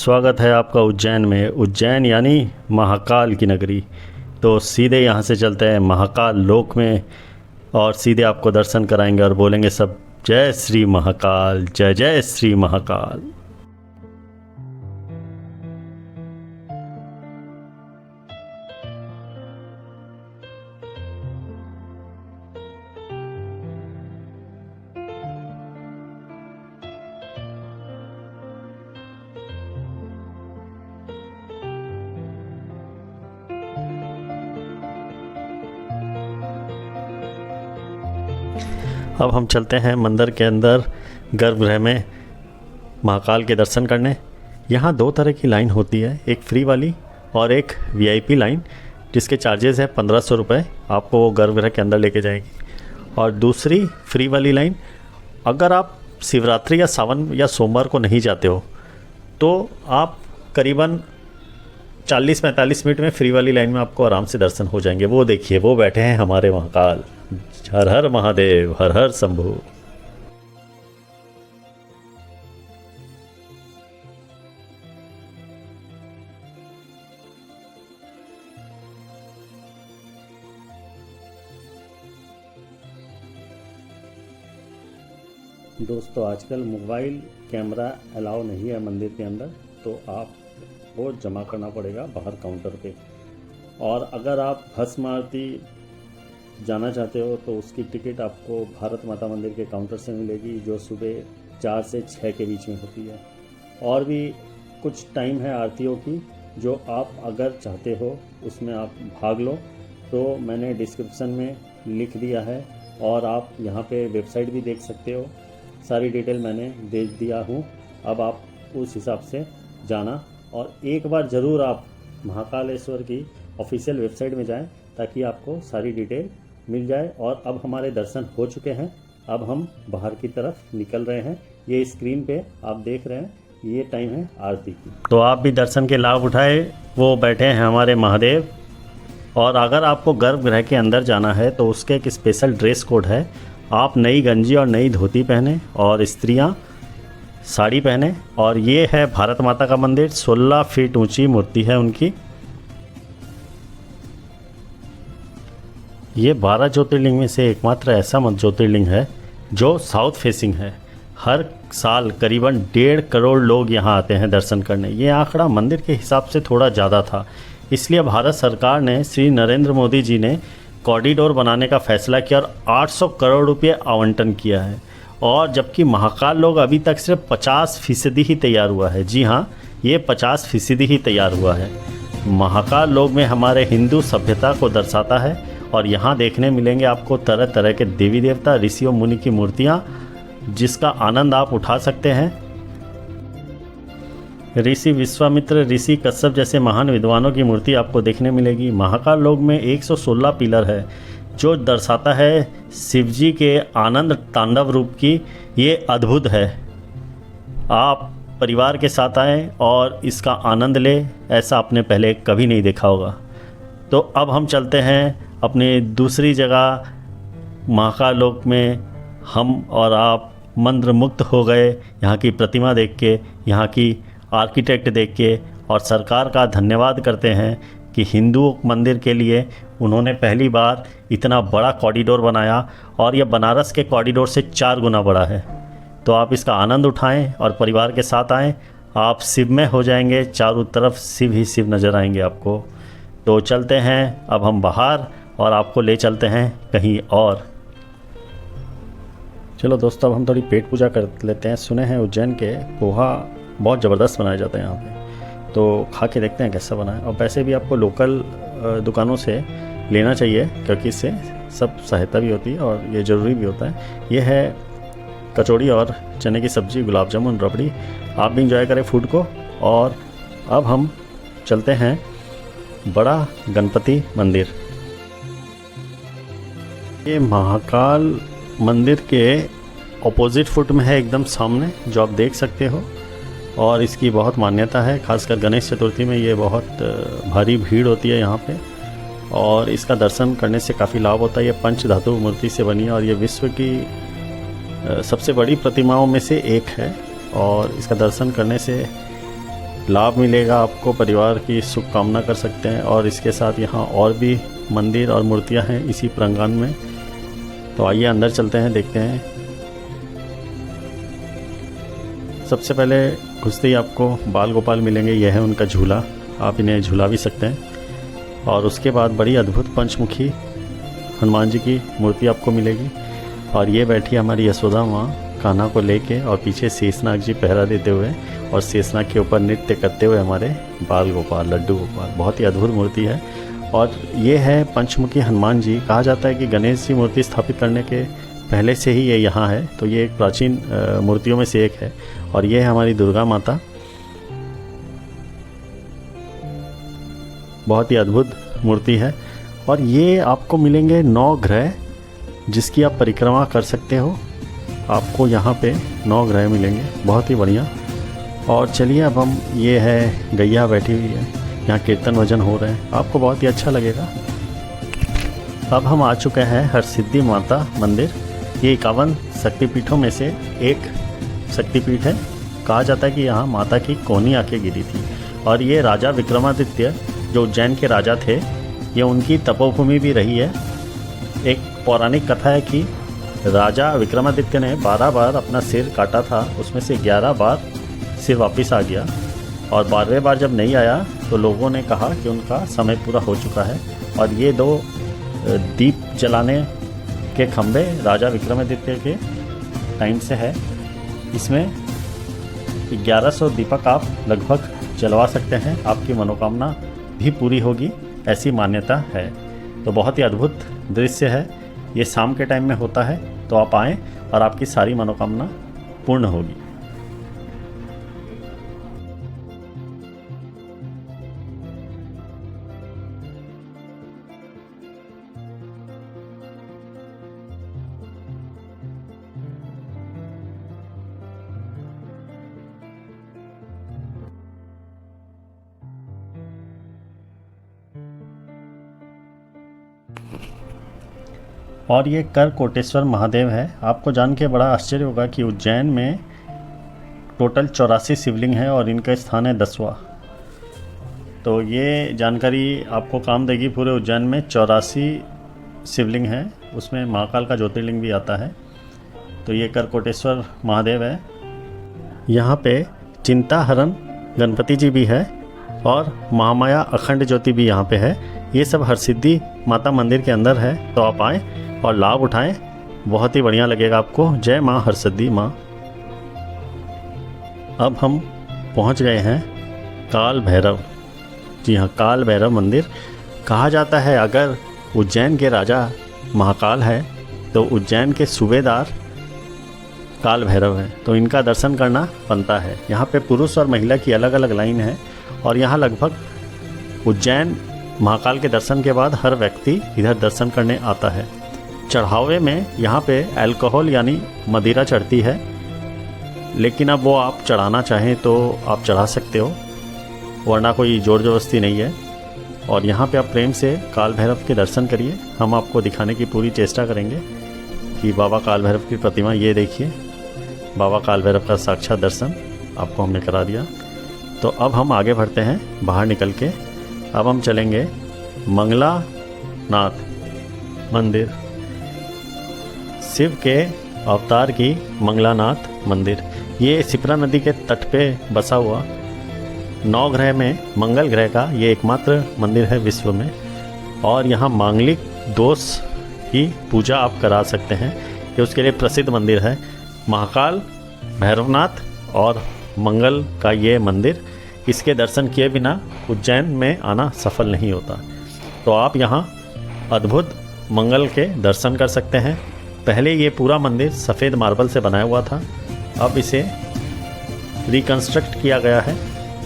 स्वागत है आपका उज्जैन में। उज्जैन यानी महाकाल की नगरी। तो सीधे यहाँ से चलते हैं महाकाल लोक में और सीधे आपको दर्शन कराएंगे और बोलेंगे सब जय श्री महाकाल, जय जय श्री महाकाल। अब हम चलते हैं मंदिर के अंदर गर्भगृह में महाकाल के दर्शन करने। यहाँ दो तरह की लाइन होती है, एक फ्री वाली और एक वीआईपी लाइन, जिसके चार्जेस है 1500 रुपये। आपको वो गर्भगृह के अंदर लेके जाएगी। और दूसरी फ्री वाली लाइन, अगर आप शिवरात्रि या सावन या सोमवार को नहीं जाते हो तो आप करीबन 40-45 मिनट में फ्री वाली लाइन में आपको आराम से दर्शन हो जाएंगे। वो देखिए, वो बैठे हैं हमारे महाकाल। हर हर महादेव, हर हर शंभू। दोस्तों, आजकल मोबाइल कैमरा अलाउ नहीं है मंदिर के अंदर, तो आपको जमा करना पड़ेगा बाहर काउंटर पे। और अगर आप भस्म आरती जाना चाहते हो तो उसकी टिकट आपको भारत माता मंदिर के काउंटर से मिलेगी, जो सुबह 4 से 6 के बीच में होती है। और भी कुछ टाइम है आरतियों की, जो आप अगर चाहते हो उसमें आप भाग लो तो मैंने डिस्क्रिप्शन में लिख दिया है, और आप यहाँ पे वेबसाइट भी देख सकते हो। सारी डिटेल मैंने दे दिया हूँ। अब आप उस हिसाब से जाना, और एक बार ज़रूर आप महाकालेश्वर की ऑफिशियल वेबसाइट में जाएं ताकि आपको सारी डिटेल मिल जाए। और अब हमारे दर्शन हो चुके हैं, अब हम बाहर की तरफ निकल रहे हैं। ये स्क्रीन पे आप देख रहे हैं, ये टाइम है आरती की। तो आप भी दर्शन के लाभ उठाए। वो बैठे हैं हमारे महादेव। और अगर आपको गर्भगृह के अंदर जाना है तो उसके एक स्पेशल ड्रेस कोड है। आप नई गंजी और नई धोती पहने और स्त्रियाँ साड़ी पहने। और ये है भारत माता का मंदिर, 16 फीट ऊंची मूर्ति है उनकी। ये 12 ज्योतिर्लिंग में से एकमात्र ऐसा ज्योतिर्लिंग है जो साउथ फेसिंग है। हर साल करीबन 1.5 करोड़ लोग यहाँ आते हैं दर्शन करने। ये आंकड़ा मंदिर के हिसाब से थोड़ा ज़्यादा था, इसलिए भारत सरकार ने, श्री नरेंद्र मोदी जी ने कॉरिडोर बनाने का फैसला किया और 800 करोड़ रुपये आवंटन किया है। और जबकि महाकाल लोग अभी तक सिर्फ 50% ही तैयार हुआ है। जी हाँ, ये 50% ही तैयार हुआ है। महाकाल लोग में हमारे हिंदू सभ्यता को दर्शाता है। और यहाँ देखने मिलेंगे आपको तरह तरह के देवी देवता, ऋषि और मुनि की मूर्तियाँ, जिसका आनंद आप उठा सकते हैं। ऋषि विश्वामित्र, ऋषि कश्यप जैसे महान विद्वानों की मूर्ति आपको देखने मिलेगी। महाकाल लोक में 116 पिलर है, जो दर्शाता है शिवजी के आनंद तांडव रूप की। ये अद्भुत है। आप परिवार के साथ आएँ और इसका आनंद लें, ऐसा आपने पहले कभी नहीं देखा होगा। तो अब हम चलते हैं अपनी दूसरी जगह महाकाल लोक में। हम और आप मंत्र मुक्त हो गए यहाँ की प्रतिमा देख के, यहाँ की आर्किटेक्ट देख के। और सरकार का धन्यवाद करते हैं कि हिंदू मंदिर के लिए उन्होंने पहली बार इतना बड़ा कॉरिडोर बनाया, और यह बनारस के कॉरिडोर से 4 गुना बड़ा है। तो आप इसका आनंद उठाएं और परिवार के साथ आएं। आप शिव में हो जाएंगे, चारों तरफ शिव ही शिव नज़र आएंगे आपको। तो चलते हैं अब हम बाहर और आपको ले चलते हैं कहीं और। चलो दोस्तों, अब हम थोड़ी पेट पूजा कर लेते हैं। सुने हैं उज्जैन के पोहा बहुत ज़बरदस्त बनाया जाता है यहाँ पे, तो खा के देखते हैं कैसा बना है। और वैसे भी आपको लोकल दुकानों से लेना चाहिए, क्योंकि इससे सब सहायता भी होती है और ये ज़रूरी भी होता है। ये है कचौड़ी और चने की सब्ज़ी, गुलाब जामुन, रबड़ी। आप भी इंजॉय करें फूड को। और अब हम चलते हैं बड़ा गणपति मंदिर। ये महाकाल मंदिर के ऑपोजिट फुट में है, एकदम सामने, जो आप देख सकते हो। और इसकी बहुत मान्यता है, खासकर गणेश चतुर्थी में ये बहुत भारी भीड़ होती है यहाँ पे। और इसका दर्शन करने से काफ़ी लाभ होता है। ये पंच धातु मूर्ति से बनी है और ये विश्व की सबसे बड़ी प्रतिमाओं में से एक है। और इसका दर्शन करने से लाभ मिलेगा आपको, परिवार की सुख कामना कर सकते हैं। और इसके साथ यहाँ और भी मंदिर और मूर्तियाँ हैं इसी प्रांगण में। तो आइए अंदर चलते हैं, देखते हैं। सबसे पहले घुसते ही आपको बाल गोपाल मिलेंगे, यह है उनका झूला, आप इन्हें झूला भी सकते हैं। और उसके बाद बड़ी अद्भुत पंचमुखी हनुमान जी की मूर्ति आपको मिलेगी। और ये बैठी हमारी यशोदा माँ कान्हा को लेके, और पीछे शेषनाग जी पहरा देते हुए, और शेषनाग के ऊपर नृत्य करते हुए हमारे बाल गोपाल, लड्डू गोपाल। बहुत ही अद्भुत मूर्ति है। और ये है पंचमुखी हनुमान जी। कहा जाता है कि गणेश जी मूर्ति स्थापित करने के पहले से ही ये यहाँ है, तो ये एक प्राचीन मूर्तियों में से एक है। और ये है हमारी दुर्गा माता, बहुत ही अद्भुत मूर्ति है। और ये आपको मिलेंगे 9 ग्रह जिसकी आप परिक्रमा कर सकते हो। आपको यहाँ पे 9 ग्रह मिलेंगे, बहुत ही बढ़िया। और चलिए अब हम, ये है गैया बैठी हुई है, यहाँ कीर्तन भजन हो रहे हैं, आपको बहुत ही अच्छा लगेगा। अब हम आ चुके हैं हरसिद्धि माता मंदिर। ये 51 शक्तिपीठों में से एक शक्तिपीठ है। कहा जाता है कि यहाँ माता की कोहनी आके गिरी थी। और ये राजा विक्रमादित्य जो उज्जैन के राजा थे, ये उनकी तपोभूमि भी रही है। एक पौराणिक कथा है कि राजा विक्रमादित्य ने 12 बार अपना सिर काटा था, उसमें से 11 बार सिर वापस आ गया। और 12वें बार जब नहीं आया तो लोगों ने कहा कि उनका समय पूरा हो चुका है। और ये 2 दीप जलाने के खंभे राजा विक्रमादित्य के टाइम से है। इसमें 1100 दीपक आप लगभग जलवा सकते हैं, आपकी मनोकामना भी पूरी होगी, ऐसी मान्यता है। तो बहुत ही अद्भुत दृश्य है। ये शाम के टाइम में होता है, तो आप आएँ और आपकी सारी मनोकामना पूर्ण होगी। और ये कर कोटेश्वर महादेव है। आपको जान के बड़ा आश्चर्य होगा कि उज्जैन में टोटल 84 शिवलिंग है और इनका स्थान है 10वां। तो ये जानकारी आपको काम देगी। पूरे उज्जैन में 84 शिवलिंग है, उसमें महाकाल का ज्योतिर्लिंग भी आता है। तो ये कर कोटेश्वर महादेव है। यहाँ पे चिंताहरण गणपति जी भी है और महामाया अखंड ज्योति भी यहाँ पे है। ये सब हरसिद्धि माता मंदिर के अंदर है, तो आप आएँ और लाभ उठाएं, बहुत ही बढ़िया लगेगा आपको। जय माँ हरसिद्धि माँ। अब हम पहुंच गए हैं काल भैरव। जी हाँ, काल भैरव मंदिर। कहा जाता है अगर उज्जैन के राजा महाकाल है तो उज्जैन के सूबेदार काल भैरव है, तो इनका दर्शन करना बनता है। यहाँ पे पुरुष और महिला की अलग अलग लाइन है। और यहाँ लगभग उज्जैन महाकाल के दर्शन के बाद हर व्यक्ति इधर दर्शन करने आता है। चढ़ावे में यहाँ पे अल्कोहल यानी मदिरा चढ़ती है, लेकिन अब वो आप चढ़ाना चाहें तो आप चढ़ा सकते हो, वरना कोई जोर जबरदस्ती नहीं है। और यहाँ पे आप प्रेम से काल भैरव के दर्शन करिए। हम आपको दिखाने की पूरी चेष्टा करेंगे कि बाबा काल भैरव की प्रतिमा, ये देखिए, बाबा काल भैरव का साक्षात दर्शन आपको हमने करा दिया। तो अब हम आगे बढ़ते हैं बाहर निकल के। अब हम चलेंगे मंगलानाथ मंदिर, शिव के अवतार की मंगलानाथ मंदिर। ये शिप्रा नदी के तट पे बसा हुआ 9 ग्रह में मंगल ग्रह का ये एकमात्र मंदिर है विश्व में। और यहाँ मांगलिक दोष की पूजा आप करा सकते हैं, ये उसके लिए प्रसिद्ध मंदिर है। महाकाल, भैरवनाथ और मंगल का ये मंदिर, इसके दर्शन किए बिना उज्जैन में आना सफल नहीं होता। तो आप यहाँ अद्भुत मंगल के दर्शन कर सकते हैं। पहले ये पूरा मंदिर सफ़ेद मार्बल से बनाया हुआ था, अब इसे रिकंस्ट्रक्ट किया गया है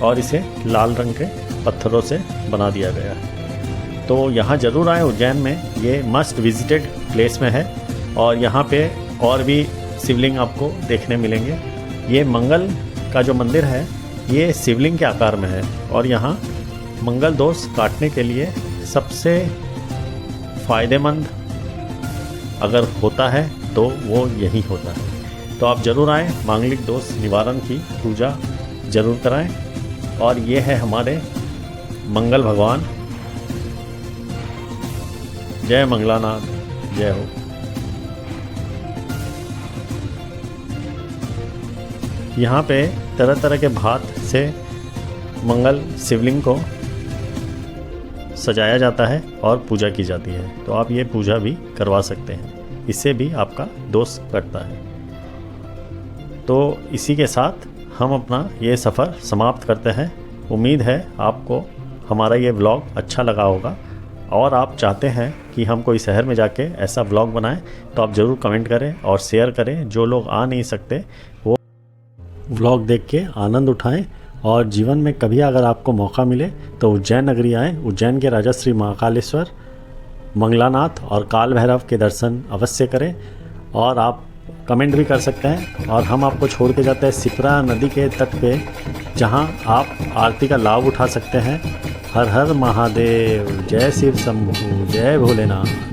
और इसे लाल रंग के पत्थरों से बना दिया गया है। तो यहाँ ज़रूर आए उज्जैन में, ये मस्ट विजिटेड प्लेस में है। और यहाँ पे और भी शिवलिंग आपको देखने मिलेंगे। ये मंगल का जो मंदिर है ये शिवलिंग के आकार में है। और यहाँ मंगल दोष काटने के लिए सबसे फ़ायदेमंद अगर होता है तो वो यही होता है। तो आप ज़रूर आएँ, मांगलिक दोष निवारण की पूजा ज़रूर कराएं और ये है हमारे मंगल भगवान। जय मंगलानाथ, जय हो। यहाँ पे तरह तरह के भात से मंगल शिवलिंग को सजाया जाता है और पूजा की जाती है, तो आप ये पूजा भी करवा सकते हैं, इससे भी आपका दोष कटता है। तो इसी के साथ हम अपना ये सफ़र समाप्त करते हैं। उम्मीद है आपको हमारा ये व्लॉग अच्छा लगा होगा, और आप चाहते हैं कि हम कोई शहर में जाके ऐसा व्लॉग बनाएं तो आप ज़रूर कमेंट करें और शेयर करें। जो लोग आ नहीं सकते वो व्लॉग देख के आनंद उठाएं, और जीवन में कभी अगर आपको मौका मिले तो उज्जैन नगरी आएँ। उज्जैन के राजा श्री महाकालेश्वर, मंगलानाथ और काल भैरव के दर्शन अवश्य करें। और आप कमेंट भी कर सकते हैं, और हम आपको छोड़ के जाते हैं सिपरा नदी के तट पे, जहां आप आरती का लाभ उठा सकते हैं। हर हर महादेव, जय शिव शंभू, जय भोलेनाथ।